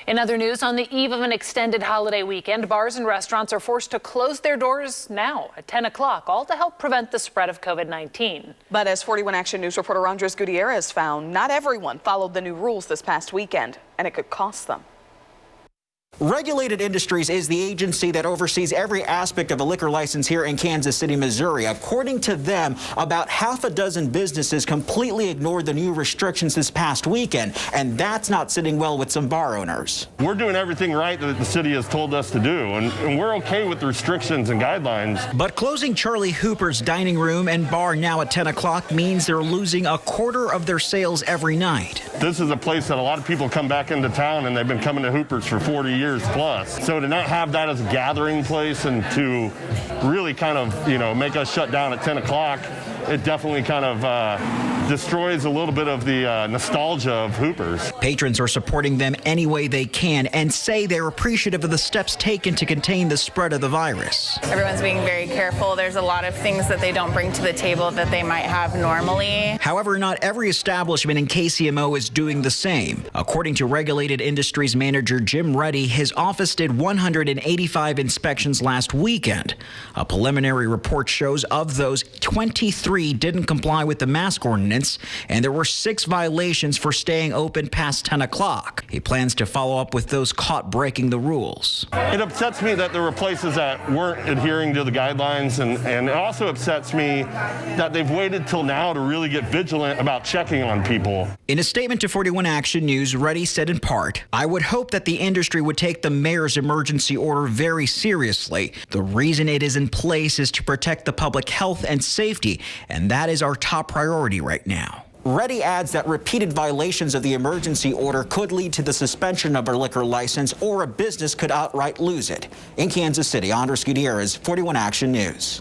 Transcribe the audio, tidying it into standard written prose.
In other news, on the eve of an extended holiday weekend, bars and restaurants are forced to close their doors now at 10 o'clock, all to help prevent the spread of COVID-19. But as 41 Action News reporter Andres Gutierrez found, not everyone followed the new rules this past weekend, and it could cost them. Regulated Industries is the agency that oversees every aspect of a liquor license here in Kansas City, Missouri. According to them, about half a dozen businesses completely ignored the new restrictions this past weekend, and that's not sitting well with some bar owners. We're doing everything right that the city has told us to do, and we're okay with the restrictions and guidelines. But closing Charlie Hooper's dining room and bar now at 10 o'clock means they're losing a quarter of their sales every night. This is a place that a lot of people come back into town, and they've been coming to Hooper's for 40 years plus. So to not have that as a gathering place and to really kind of, make us shut down at 10 o'clock, it definitely kind of destroys a little bit of the nostalgia of Hooper's. Patrons are supporting them any way they can and say they're appreciative of the steps taken to contain the spread of the virus. Everyone's being very careful. There's a lot of things that they don't bring to the table that they might have normally. However, not every establishment in KCMO is doing the same. According to Regulated Industries manager Jim Reddy, his office did 185 inspections last weekend. A preliminary report shows of those, 23 didn't comply with the mask ordinance, and there were 6 violations for staying open past 10 o'clock. He plans to follow up with those caught breaking the rules. It upsets me that there were places that weren't adhering to the guidelines, and it also upsets me that they've waited till now to really get vigilant about checking on people. In a statement to 41 Action News, Reddy said in part, "I would hope that the industry would take the mayor's emergency order very seriously. The reason it is in place is to protect the public health and safety, and that is our top priority right now." Reddy adds that repeated violations of the emergency order could lead to the suspension of a liquor license, or a business could outright lose it. In Kansas City, Andres Gutierrez, 41 Action News.